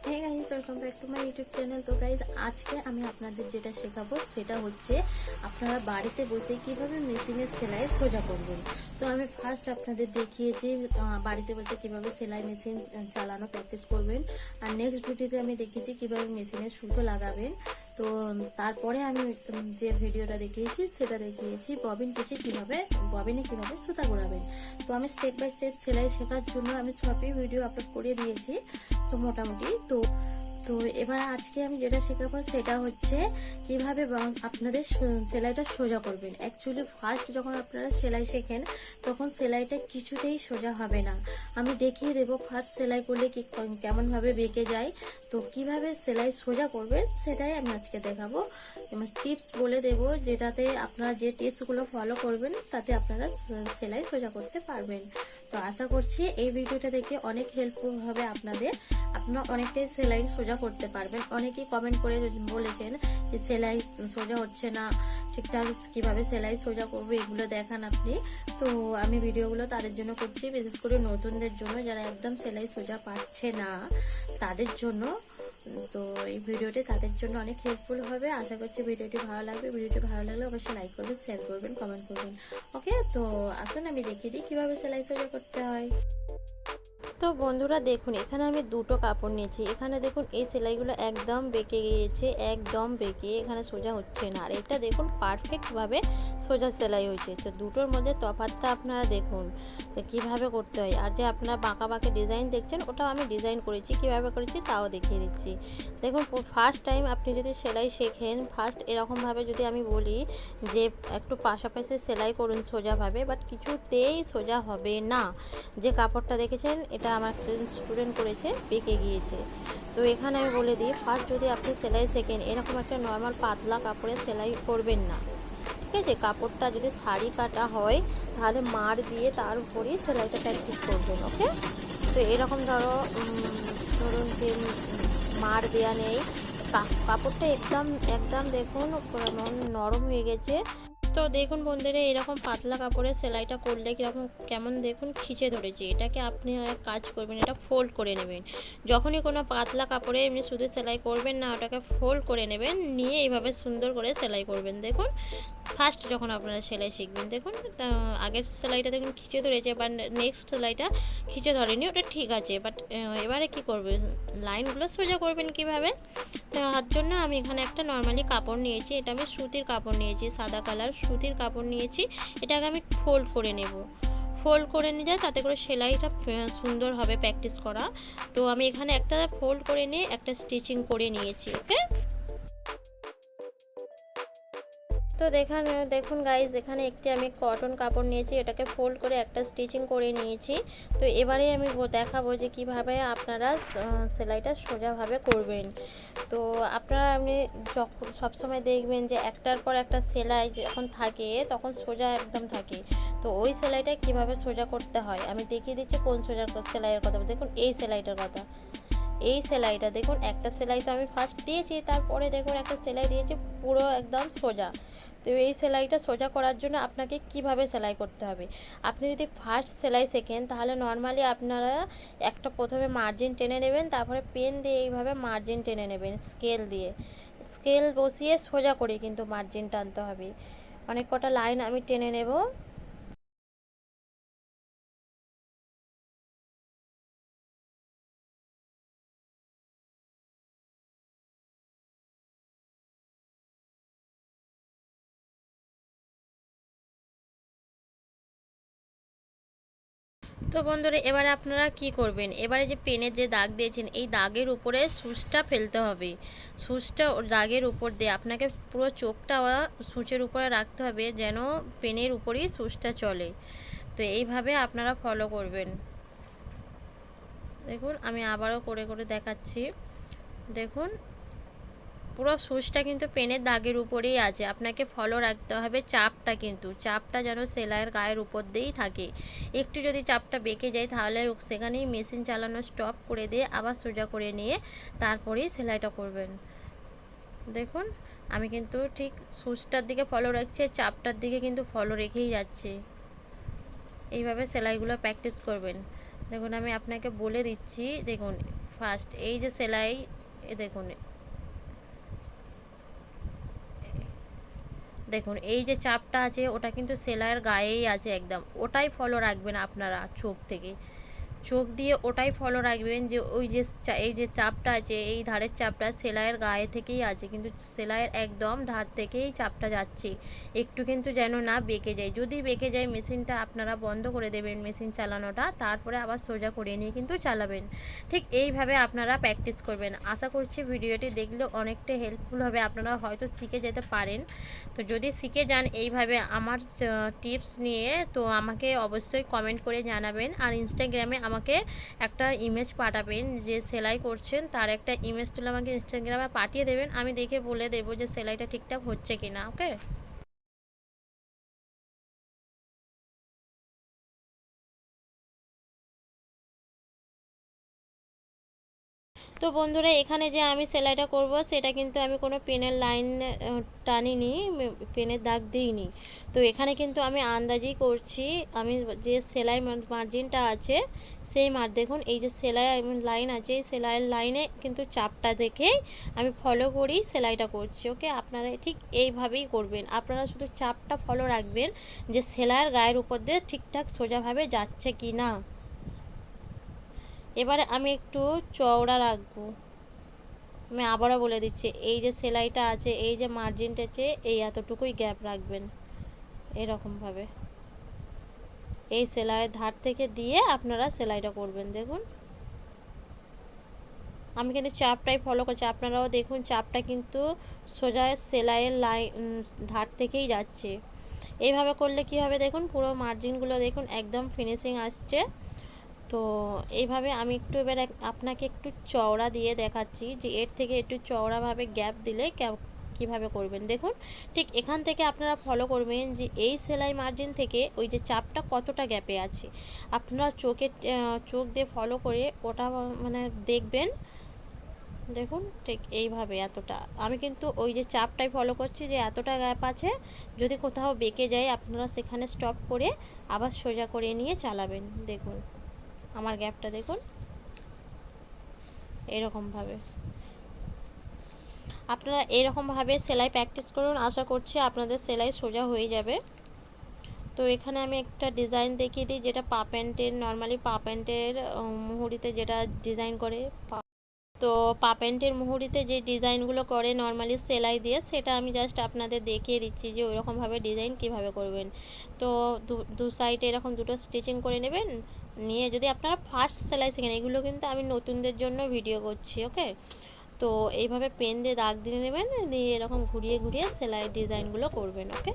Hey guys welcome back to my YouTube channel. तो guys आज के আমি আপনাদের যেটা শেখাবো সেটা হচ্ছে আপনারা বাড়িতে বসে কিভাবে মেশিনে সেলাই সোজা করবেন। তো আমি ফার্স্ট আপনাদের দেখিয়েছি বাড়িতে বসে কিভাবে সেলাই মেশিন চালানো প্র্যাকটিস করবেন, আর নেক্সট ভিডিওতে আমি দেখিয়েছি কিভাবে মেশিনে সুতো লাগাবেন। তো তারপরে আমি যে ভিডিওটা দেখিয়েছি সেটা দেখিয়েছি ববিনে কিভাবে সুতা ঘোরাবেন। তো আমি স্টেপ বাই স্টেপ সেলাই শেখার জন্য আমি সবই ভিডিও আপলোড করে দিয়েছি তো মোটামুটি। তো এবার আজকে আমি যেটা শেখাবো সেটা হচ্ছে কিভাবে আপনাদের সেলাইটা সোজা করবেন। অ্যাকচুয়ালি ফার্স্ট যখন আপনারা সেলাই শেখেন তখন সেলাইটা কিছুতেই সোজা হবে না। আমি দেখিয়ে দেবো ফার্স্ট সেলাই করলে কি কেমনভাবে বেঁকে যায়। তো কিভাবে সেলাই সোজা করবেন সেটাই আমি আজকে দেখাবো, টিপস বলে দেবো যেটাতে আপনারা যে টিপসগুলো ফলো করবেন তাতে আপনারা সেলাই সোজা করতে পারবেন। তো আশা করছি এই ভিডিওটা দেখে অনেক হেল্পফুল হবে আপনাদের, আপনারা অনেকটাই সেলাই সোজা করতে পারবেন। অনেকেই কমেন্ট করে বলেছেন যে সেলাই সোজা হচ্ছে না, ঠিকঠাক কিভাবে সেলাই সোজা করবো এগুলো দেখান আপনি। তো আমি ভিডিওগুলো তাদের জন্য করছি, বিশেষ করে নতুনদের জন্য যারা একদম সেলাই সোজা পাচ্ছে না তাদের জন্য। তো এই ভিডিওটি তাদের জন্য অনেক হেল্পফুল হবে। আশা করছি ভিডিওটি ভালো লাগবে। ভিডিওটি ভালো লাগলে অবশ্যই লাইক করবেন, শেয়ার করবেন, কমেন্ট করবেন। ওকে, তো আসুন আমি দেখিয়ে দিই কিভাবে সেলাই সোজা করতে হয়। তো বন্ধুরা দেখুন, এখানে আমি দুটো কাপড় নিয়েছি। এখানে দেখুন এই সেলাইগুলো একদম বেঁকে গিয়েছে, একদম বেঁকে এখানে সোজা হচ্ছে না। আর এটা দেখুন পারফেক্টভাবে সোজা সেলাই হয়েছে। তো দুটোর মধ্যে তফাৎটা আপনারা দেখুন কিভাবে করতে হয়। আর যে আপনারা বাঁকা বাঁকা ডিজাইন দেখছেন ওটাও আমি ডিজাইন করেছি, কিভাবে করেছি তাও দেখিয়ে দিচ্ছি। দেখুন ফার্স্ট টাইম আপনি যদি সেলাই শেখেন, ফার্স্ট এরকমভাবে যদি আমি বলি যে একটু পাশাপাশি সেলাই করুন সোজাভাবে, বাট কিছুতেই সোজা হবে না। যে কাপড়টা দেখেছেন এটা আমার স্টুডেন্ট করেছে, বেঁকে গিয়েছে। তো এখানে আমি বলে দিই ফার্স্ট যদি আপনি সেলাই শেখেন এরকম একটা নর্মাল পাতলা কাপড়ে সেলাই করবেন না, ঠিক আছে। কাপড়টা যদি শাড়ি কাটা হয় তাহলে মার দিয়ে তার উপরেই সেলাইটা প্র্যাকটিস করবেন। ওকে, তো এরকম ধরুন যে মার দেওয়া নেই, কাপড়টা একদম দেখুন নরম হয়ে গেছে। তো দেখুন বন্ধুরা এরকম পাতলা কাপড়ে সেলাইটা করলে কেমন দেখুন খিচে ধরেছে। এটাকে আপনি কাজ করবেন, এটা ফোল্ড করে নেবেন। যখনই কোনো পাতলা কাপড়ে এমনি শুধু সেলাই করবেন না, ওটাকে ফোল্ড করে নেবেন, নিয়ে এইভাবে সুন্দর করে সেলাই করবেন। দেখুন ফার্স্ট যখন আপনারা সেলাই শিখবেন দেখুন আগের সেলাইটা দেখুন খিচে ধরেছে, বা নেক্সট সেলাইটা খিচে ধরেনি, ওটা ঠিক আছে। বাট এবারে কি করবেন, লাইনগুলো সোজা করবেন কিভাবে। তার জন্য আমি এখানে একটা নর্মালি কাপড় নিয়েছি, এটা আমি সুতির কাপড় নিয়েছি, সাদা কালার সুতির কাপড় নিয়েছি। এটাকে আমি ফোল্ড করে নেব, ফোল্ড করে নিয়ে যায় তাতে করে সেলাইটা সুন্দর হবে প্র্যাকটিস করা। তো আমি এখানে একটা ফোল্ড করে নিয়ে একটা স্টিচিং করে নিয়েছি। ওকে, তো দেখুন গাইজ এখানে একটি আমি কটন কাপড় নিয়েছি, এটাকে ফোল্ড করে একটা স্টিচিং করে নিয়েছি। তো এবারে আমি দেখাবো যে কিভাবে আপনারা সেলাইটা সোজাভাবে করবেন। তো আপনারা আপনি সবসময় দেখবেন যে একটার পর একটা সেলাই যখন থাকে তখন সোজা একদম থাকে। তো ওই সেলাইটা কিভাবে সোজা করতে হয় আমি দেখিয়ে দিচ্ছি। কোন সেলাইয়ের কথা দেখুন, এই সেলাইটার কথা। এই সেলাইটা দেখুন একটা সেলাই তো আমি ফার্স্ট দিয়েছি, তারপরে দেখুন একটা সেলাই দিয়েছি পুরো একদম সোজা। তো এই সেলাইটা সোজা করার জন্য আপনাকে কিভাবে সেলাই করতে হবে। আপনি যদি ফার্স্ট সেলাই শেখেন তাহলে নর্মালি আপনারা একটা প্রথমে মার্জিন টেনে নেবেন, তারপরে পেন দিয়ে এইভাবে মার্জিন টেনে নেবেন, স্কেল বসিয়ে সোজা করে কিন্তু মার্জিন টানতে হবে। অনেক কটা লাইন আমি টেনে নেব। তো বন্ধুরা এবারে আপনারা কি করবেন, এবারে যে পেনের যে দাগ দিয়েছেন এই দাগের উপরে সুচটা ফেলতে হবে। সুচটা দাগের উপর দিয়ে আপনাকে পুরো চোখটা সুচের উপরে রাখতে হবে যেন পেনের উপরেই সুচটা চলে। তো এইভাবে আপনারা ফলো করবেন। দেখুন আমি আবারও করে করে দেখাচ্ছি। দেখুন পুরো সুচটা কিন্তু পেনের দাগের উপরেই আছে, আপনাকে ফলো রাখতে হবে। চাপটা যেন সেলাইয়ের গায়ের উপর দিয়েই থাকে। একটু যদি চাপটা বেঁকে যায় তাহলে সেখানেই মেশিন চালানো স্টপ করে দিয়ে আবার সোজা করে নিয়ে তারপরেই সেলাইটা করবেন। দেখুন আমি কিন্তু ঠিক সুচটার দিকে ফলো রাখছি, চাপটার দিকে কিন্তু ফলো রেখেই যাচ্ছি। এইভাবে সেলাইগুলো প্র্যাকটিস করবেন। দেখুন আমি আপনাকে বলে দিচ্ছি, দেখুন ফার্স্ট এই যে সেলাই, দেখুন দেখুন এই যে চাপটা আছে ওটা কিন্তু সেলাইয়ের গায়েই আছে একদম, ওটাই ফলো রাখবেন আপনারা চোখ দিয়ে ওটাই ফলো রাখবেন যে ওই যে এই যে চাপটা আছে এই ধারের চাপটা সেলাইয়ের গায়ে থেকেই আছে, কিন্তু সেলাইয়ের একদম ধার থেকেই চাপটা যাচ্ছে, একটু কিন্তু যেন না বেঁকে যায়। যদি বেঁকে যায় মেশিনটা আপনারা বন্ধ করে দেবেন, মেশিন চালানোটা, তারপরে আবার সোজা করে নিয়ে কিন্তু চালাবেন। ঠিক এইভাবে আপনারা প্র্যাকটিস করবেন। আশা করছি ভিডিওটি দেখলে অনেকটা হেল্পফুল হবে, আপনারা হয়তো শিখে যেতে পারেন। তো যদি শিখে যান এইভাবে আমার টিপস নিয়ে, তো আমাকে অবশ্যই কমেন্ট করে জানাবেন, আর ইনস্টাগ্রামে আমাকে একটা ইমেজ পাঠাবেন, যে সেলাই করছেন তার একটা ইমেজ তুলে আমাকে ইনস্টাগ্রামে পাঠিয়ে দেবেন, আমি দেখে বলে দেবো যে সেলাইটা ঠিকঠাক হচ্ছে কিনা। ওকে। তো বন্ধুরা এখানে যে আমি সেলাইটা করব সেটা কিন্তু আমি কোনো পেনের লাইন টানিনি, পেনের দাগ দিইনি। তো এখানে কিন্তু আমি আন্দাজেই করছি। আমি যে সেলাই মার্জিনটা আছে সেই দেখুন এই যে সেলাই লাইন আছে, এই সেলাইয়ের লাইনে কিন্তু চাপটা দেখেই আমি ফলো করি সেলাইটা করছি। ওকে, আপনারা ঠিক এইভাবেই করবেন, আপনারা শুধু চাপটা ফলো রাখবেন যে সেলাইয়ের গায়ের উপর দিয়ে ঠিকঠাক সোজাভাবে যাচ্ছে কি না। এবারে আমি একটু চওড়া রাখবো। আমি আবারও বলে দিচ্ছি, এই যে সেলাইটা আছে এই যে মার্জিনটা আছে এই এতটুকুই গ্যাপ রাখবেন, এরকমভাবে এই সেলাইয়ের ধার থেকে দিয়ে আপনারা সেলাইটা করবেন। দেখুন আমি কিন্তু চাপটাই ফলো করছি, আপনারাও দেখুন চাপটা কিন্তু সোজা সেলাইয়ের ধার থেকেই যাচ্ছে। এইভাবে করলে কি হবে দেখুন, পুরো মার্জিনগুলো দেখুন একদম ফিনিশিং আসছে। তো এইভাবে আমি একটু এবার আপনাকে একটু চওড়া দিয়ে দেখাচ্ছি যে এর থেকে একটু চওড়াভাবে গ্যাপ দিলে কিভাবে করবেন। দেখুন ঠিক এখান থেকে আপনারা ফলো করবেন যে এই সেলাই মার্জিন থেকে ওই যে চাপটা কতটা গ্যাপে আছে, আপনারা চোখ দিয়ে ফলো করে ওটা মানে দেখবেন। দেখুন ঠিক এইভাবে এতটা, আমি কিন্তু ওই যে চাপটাই ফলো করছি যে এতটা গ্যাপ আছে, যদি কোথাও বেঁকে যায় আপনারা সেখানে স্টপ করে আবার সোজা করে নিয়ে চালাবেন। দেখুন আমার গ্যাপটা দেখুন, এরকমভাবে আপনারা এরকমভাবে সেলাই প্র্যাকটিস করুন, আশা করছি আপনাদের সেলাই সোজা হয়ে যাবে। তো এখানে আমি একটা ডিজাইন দেখিয়ে দিই, যেটা পা প্যান্টের নর্মালি পা প্যান্টের মুহুরিতে যেটা ডিজাইন করে, তো পা প্যান্টের মুহুরিতে যে ডিজাইনগুলো করে নর্মালি সেলাই দিয়ে, সেটা আমি জাস্ট আপনাদের দেখিয়ে দিচ্ছি যে ওইরকমভাবে ডিজাইন কিভাবে করবেন। তো দু সাইডে এরকম দুটো স্টিচিং করে নেবেন, নিয়ে যদি আপনারা ফার্স্ট সেলাই শেখেন, এগুলো কিন্তু আমি নতুনদের জন্য ভিডিও করছি। ওকে, তো এইভাবে পেন দিয়ে দাগ দিয়ে নেবেন, দিয়ে এরকম ঘুরিয়ে ঘুরিয়ে সেলাই ডিজাইনগুলো করবেন। ওকে।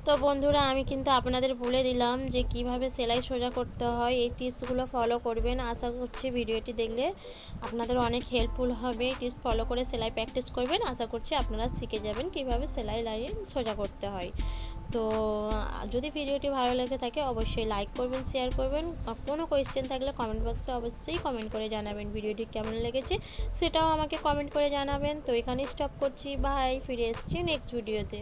তো বন্ধুরা, আমি কিন্তু আপনাদের বলে দিলাম যে কিভাবে সেলাই সোজা করতে হয়। এই টিপসগুলো ফলো করবেন। আশা করছি ভিডিওটি দেখলে আপনাদের অনেক হেল্পফুল হবে। টিপস ফলো করে সেলাই প্র্যাকটিস করবেন, আশা করছি আপনারা শিখে যাবেন কিভাবে সেলাই লাইন সোজা করতে হয়। তো যদি ভিডিওটি ভালো লেগে থাকে অবশ্যই লাইক করবেন, শেয়ার করবেন। কোনো কোয়েশ্চেন থাকলে কমেন্ট বক্সে অবশ্যই কমেন্ট করে জানাবেন। ভিডিওটি কেমন লেগেছে সেটাও আমাকে কমেন্ট করে জানাবেন। তো এখানেই স্টপ করছি, বাই। ফিরে এসেছি নেক্সট ভিডিওতে।